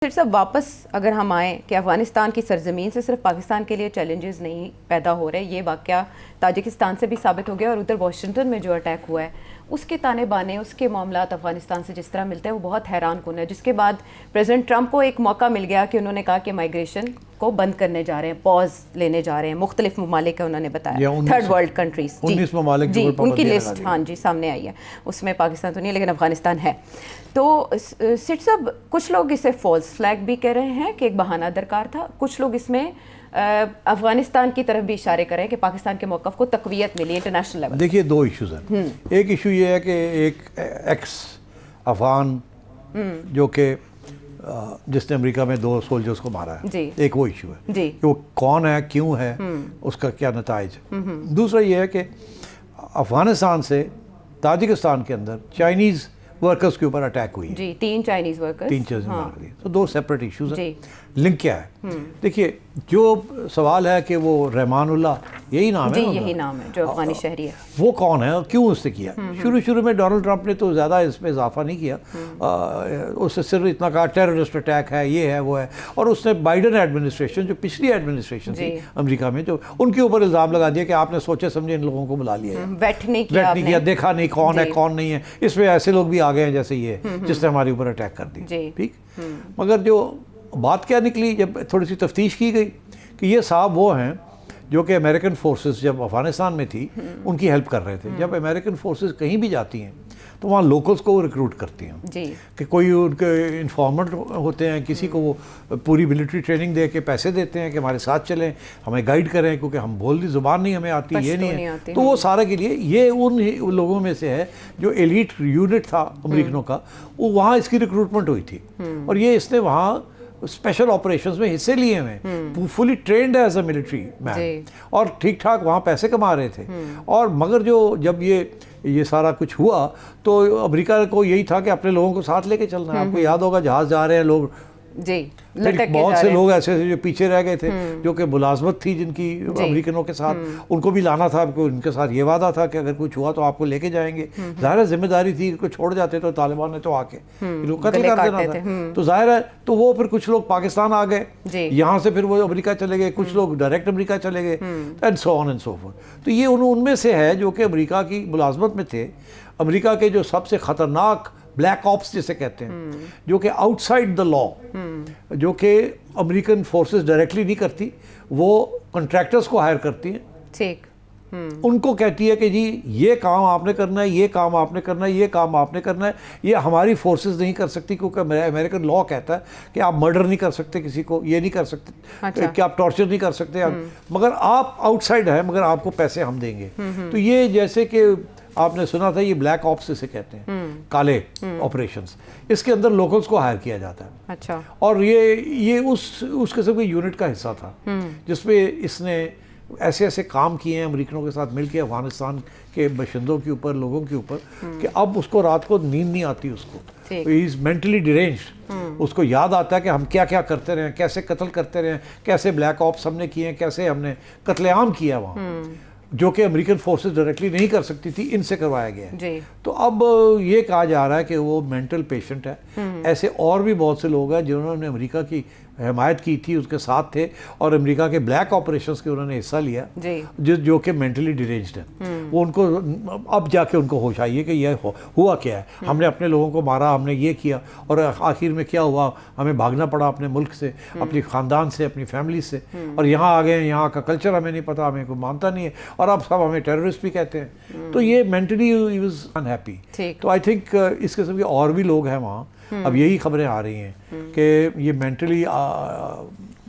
फिर सब वापस अगर हम आएँ कि अफ़गानिस्तान की सरजमीन से सिर्फ पाकिस्तान के लिए चैलेंजेस नहीं पैदा हो रहे, ये वाक़या ताजिकिस्तान से भी साबित हो गया और उधर वाशिंगटन में जो अटैक हुआ है उसके ताने बाने, उसके मामलात अफ़गानिस्तान से जिस तरह मिलते हैं वो बहुत हैरान कुन है। जिसके बाद प्रेसिडेंट ट्रंप को एक मौका मिल गया कि उन्होंने कहा कि माइग्रेशन को बंद करने जा रहे हैं, पॉज लेने जा रहे हैं। मुख्तलिफ ममालिक का उन्होंने बताया, थर्ड वर्ल्ड कंट्रीज 19 ममालिक जी उनकी लिस्ट हाँ जी सामने आई है, उसमें पाकिस्तान तो नहीं लेकिन अफ़गानिस्तान है। तो सिट साहब, कुछ लोग इसे फॉल्स फ्लैग भी कह रहे हैं कि एक बहाना दरकार था, कुछ लोग इसमें अफगानिस्तान की तरफ भी इशारे कर रहे हैं कि पाकिस्तान के मौक़िफ़ को तक़वियत मिली इंटरनेशनल लेवल। देखिए, दो इश्यूज़ हैं। एक इशू ये है कि एक एक्स अफगान जो कि जिसने अमेरिका में 2 सोल्जर्स को मारा है, एक वो इशू है जी। कि वो कौन है, क्यों है, उसका क्या नताइज। दूसरा ये है कि अफ़गानिस्तान से ताजिकिस्तान के अंदर चाइनीज़ वर्कर्स के ऊपर अटैक हुई जी, 3 चाइनीज़ वर्कर्स। हाँ। तो 2 सेपरेट इश्यूज हैं। लिंक क्या है? देखिए, जो सवाल है कि वो रहमानुल्लाह, यही नाम जी, है, यही नाम है जो अफगानी शहरी है, वो कौन है और क्यों उसने किया? शुरू में डोनाल्ड ट्रंप ने तो ज़्यादा इसमें इजाफा नहीं किया, उसने सिर्फ इतना कहा टेररिस्ट अटैक है, ये है, वो है। और उसने बाइडन एडमिनिस्ट्रेशन, जो पिछली एडमिनिस्ट्रेशन थी अमेरिका में, जो उनके ऊपर इल्ज़ाम लगा दिया कि आपने सोचे समझे इन लोगों को बुला लिया, वेट नहीं किया, देखा नहीं कौन है कौन नहीं है। इसमें ऐसे लोग भी आ गए हैं जैसे ये, जिसने हमारे ऊपर अटैक कर दी। ठीक, मगर जो बात क्या निकली जब थोड़ी सी तफ्तीश की गई कि ये साहब वो हैं जो कि अमेरिकन फोर्सेस जब अफ़गानिस्तान में थी उनकी हेल्प कर रहे थे। जब अमेरिकन फोर्सेस कहीं भी जाती हैं तो वहाँ लोकल्स को रिक्रूट करती हैं जी। कि कोई उनके इन्फॉर्मेंट होते हैं, किसी को वो पूरी मिलिट्री ट्रेनिंग दे के पैसे देते हैं कि हमारे साथ चलें, हमें गाइड करें, क्योंकि हम बोलती ज़ुबान नहीं हमें आती, ये नहीं है। तो वो सारे के लिए ये उन लोगों में से है जो एलीट यूनिट था अमेरिकनों का, वो वहाँ इसकी रिक्रूटमेंट हुई थी और ये इसने वहाँ स्पेशल ऑपरेशंस में हिस्से लिए हुए, fully trained as a military man, और ठीक ठाक वहाँ पैसे कमा रहे थे। और मगर जब ये सारा कुछ हुआ तो अमेरिका को यही था कि अपने लोगों को साथ लेके चलना है। आपको याद होगा जहाज़ जा रहे हैं लोग जी, बहुत से लोग ऐसे जो पीछे रह गए थे, जो कि मुलाजमत थी जिनकी अमेरिकनों के साथ, उनको भी लाना था। उनके साथ ये वादा था कि अगर कुछ हुआ तो आपको लेके जाएंगे। ज़ाहिर जिम्मेदारी थी, इनको छोड़ जाते तो तालिबान ने तो आके लोग कत्ल कर देना था। तो जाहिर है, तो वो फिर कुछ लोग पाकिस्तान आ गए, यहाँ से फिर वो अमेरिका चले गए, कुछ लोग डायरेक्ट अमेरिका चले गए, and so on and so fourth. तो ये उनमें से है जो कि अमेरिका की मुलाजमत में थे। अमेरिका के जो सबसे ख़तरनाक ब्लैक ऑप्स जिसे कहते हैं, जो कि आउटसाइड द लॉ, जो कि अमेरिकन फोर्सेस डायरेक्टली नहीं करती, वो कॉन्ट्रैक्टर्स को हायर करती हैं। ठीक, उनको कहती है कि जी ये काम आपने करना है, ये काम आपने करना है, ये काम आपने करना है, ये हमारी फोर्सेस नहीं कर सकती, क्योंकि अमेरिकन लॉ कहता है कि आप मर्डर नहीं कर सकते किसी को, ये नहीं कर सकते। अच्छा। कि आप टॉर्चर नहीं कर सकते, मगर आप आउटसाइड है, मगर आपको पैसे हम देंगे। तो ये जैसे कि आपने सुना था, ये ब्लैक ऑप्स इसे कहते हैं, काले ऑपरेशंस। इसके अंदर लोकल्स को हायर किया जाता है। अच्छा। और ये उस किस्म के यूनिट का हिस्सा था जिसमें इसने ऐसे काम किए हैं अमेरिकनों के साथ मिलकर अफगानिस्तान के बशिंदों के ऊपर, लोगों के ऊपर, कि अब उसको रात को नींद नहीं आती उसको। He is mentally deranged. उसको याद आता है कि हम क्या क्या करते रहे, कैसे कत्ल करते रहे, कैसे ब्लैक ऑप्स हमने किए हैं, कैसे हमने कत्लेआम किया वहाँ, जो कि अमेरिकन फोर्सेस डायरेक्टली नहीं कर सकती थी, इनसे करवाया गया है। तो अब ये कहा जा रहा है कि वो मेंटल पेशेंट है। ऐसे और भी बहुत से लोग हैं जिन्होंने अमेरिका की हिमायत की थी, उसके साथ थे, और अमेरिका के ब्लैक ऑपरेशंस के उन्होंने हिस्सा लिया, जो कि मेंटली डिरेंज्ड है। वो उनको अब जाके उनको होश आई है कि यह हुआ क्या है, हमने अपने लोगों को मारा, हमने ये किया, और आखिर में क्या हुआ, हमें भागना पड़ा अपने मुल्क से, अपनी ख़ानदान से, अपनी फैमिली से, और यहाँ आ गए, यहाँ का कल्चर हमें नहीं पता, हमें कोई मानता नहीं है, और अब सब हमें टेररिस्ट भी कहते हैं। तो ये मेंटली ही वाज अनहैप्पी। तो आई थिंक इस किस्म के और भी लोग हैं वहाँ। अब यही खबरें आ रही हैं कि ये मेंटली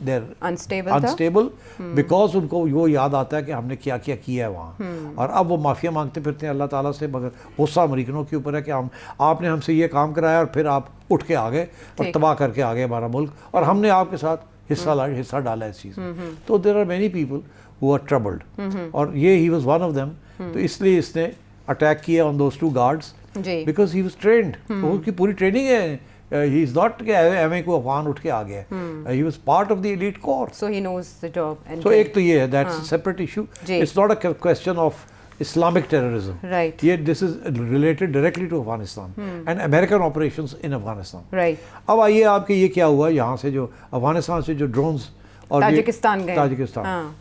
देयर अनस्टेबल, बिकॉज उनको वो याद आता है कि हमने क्या क्या किया है वहाँ, और अब वो माफिया मांगते फिरते हैं अल्लाह ताला से। मगर गुस्सा अमेरिकनों के ऊपर है कि आपने हमसे ये काम कराया और फिर आप उठ के आ गए और तबाह करके आ गए हमारा मुल्क, और हमने आपके साथ हिस्सा डाला इस चीज़ में। तो there are many people who are troubled, और ये he was one of them. तो इसलिए इसने अटैक किया on those 2 guards, because he was trained. उसकी पूरी ट्रेनिंग है, he is not कि एमए को अफगान उठ के आ गया, he was part of the elite corps, so he knows the job. And so एक तो ये है, that's a separate issue. It's not a question of Islamic terrorism. Right. ये this is related directly to Afghanistan and American operations in Afghanistan. Right. अब आइए आपके ये क्या हुआ यहाँ से जो अफगानिस्तान से जो ड्रोन्स और ताजिकिस्तान गए। ताजिकिस्तान, हाँ।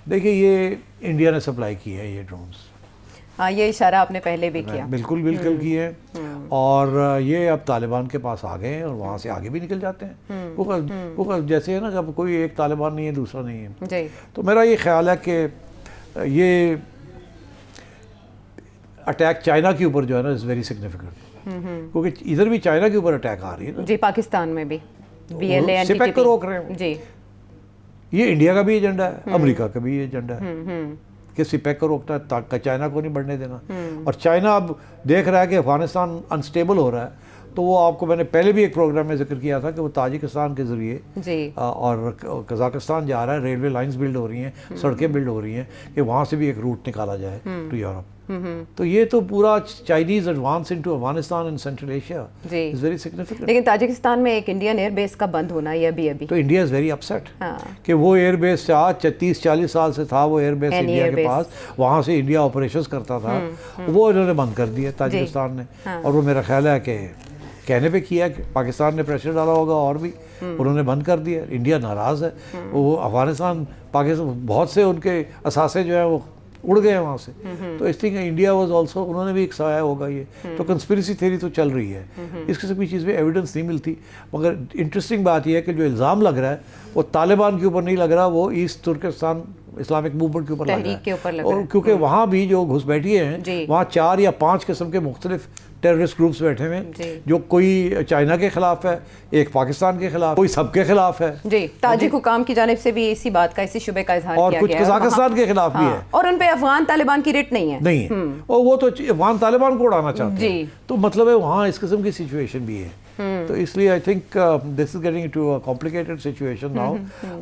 देखिए ये इंडिया ने सप्लाई की है ये ड्रोन्स। हाँ, ये इशारा आपने पहले भी किया। बिल्कुल किए हैं और ये अब तालिबान के पास आ गए हैं और वहाँ से आगे भी निकल जाते हैं। वो जैसे है ना, जब कोई एक तालिबान नहीं है दूसरा नहीं है जी। तो मेरा ये ख्याल है कि ये अटैक चाइना के ऊपर जो है ना इज़ वेरी सिग्निफिकेंट, क्योंकि इधर भी चाइना के ऊपर अटैक आ रही है ना जी, पाकिस्तान में भी BLA सिपेक को रोक रहे हैं जी। ये इंडिया का भी एजेंडा है, अमेरिका का भी एजेंडा है कि सिपेक को रोकना है ताकि चाइना को नहीं बढ़ने देना। और चाइना अब देख रहा है कि अफगानिस्तान अनस्टेबल हो रहा है, तो वो आपको मैंने पहले भी एक प्रोग्राम में जिक्र किया था कि वो ताजिकिस्तान के ज़रिए और कज़ाकिस्तान जा रहा है, रेलवे लाइंस बिल्ड हो रही हैं, सड़कें बिल्ड हो रही हैं कि वहाँ से भी एक रूट निकाला जाए टू यूरोप। तो ये तो पूरा Chinese advance into Afghanistan and central Asia is very significant. लेकिन ताजिकिस्तान में एक इंडियन एयरबेस का बंद होना ये अभी तो इंडिया इज़ वेरी अपसेट कि वो एयरबेस 30-40 साल से था, वो एयरबेस इंडिया के पास, वहाँ से इंडिया ऑपरेशंस करता था, वो इन्होंने बंद कर दिया ताजिकिस्तान ने। और वो मेरा ख्याल है कि कहने पे किया कि पाकिस्तान ने प्रेशर डाला होगा और भी उन्होंने बंद कर दिया। इंडिया नाराज़ है, वो अफगानिस्तान पाकिस्तान बहुत से उनके असासे जो है वो उड़ गए वहाँ से, तो इसलिए इंडिया वाज आल्सो, उन्होंने भी एक सहाया होगा ये। तो कंस्पिरेसी थ्योरी तो चल रही है, इस किस्म की चीज़ में एविडेंस नहीं मिलती। मगर इंटरेस्टिंग बात यह है कि जो इल्ज़ाम लग रहा है वो तालिबान के ऊपर नहीं लग रहा, वो ईस्ट तुर्किस्तान इस्लामिक मूवमेंट के ऊपर लग रहा है। और क्योंकि वहाँ भी जो घुसपैठिए हैं, वहाँ 4 या 5 किस्म के मुख्तलिफ टेररिस्ट ग्रुप्स बैठे हुए हैं, जो कोई चाइना के खिलाफ है, एक पाकिस्तान के खिलाफ, कोई सबके खिलाफ है जी। ताजिक हुकाम की जानिब से भी इसी बात का, इसी शुबे का इजहार और किया कुछ गया है। कज़ाकिस्तान के खिलाफ भी है, और उन पे अफगान तालिबान की रिट नहीं है और वो तो अफगान तालिबान को उड़ाना चाहते हैं। तो मतलब है वहाँ इस किस्म की सिचुएशन भी है। तो इसलिए I think this is getting to a complicated situation now,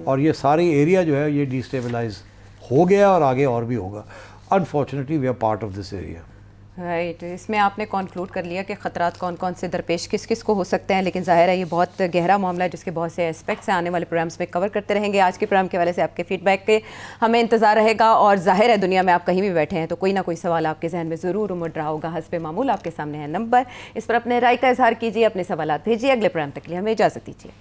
और ये सारी एरिया जो है ये डिस्टेबलाइज हो गया और आगे और भी होगा। Unfortunately we are part of this area. Right. इसमें आपने कंक्लूड कर लिया कि ख़तरात कौन कौन से दरपेश किस किस को हो सकते हैं, लेकिन ज़ाहिर है ये बहुत गहरा मामला है जिसके बहुत से एस्पेक्ट्स हैं। आने वाले प्रोग्राम्स में कवर करते रहेंगे। आज के प्रोग्राम के हवाले से आपके फीडबैक के हमें इंतज़ार रहेगा, और ज़ाहिर है दुनिया में आप कहीं भी बैठे हैं तो कोई ना कोई सवाल आपके जहन में ज़रूर उमड़ रहा होगा। हस्बे मामूल आपके सामने है नंबर, इस पर अपने राय का इजहार कीजिए, अपने सवाल भेजिए। अगले प्रोग्राम तक के लिए हमें इजाज़त दीजिए।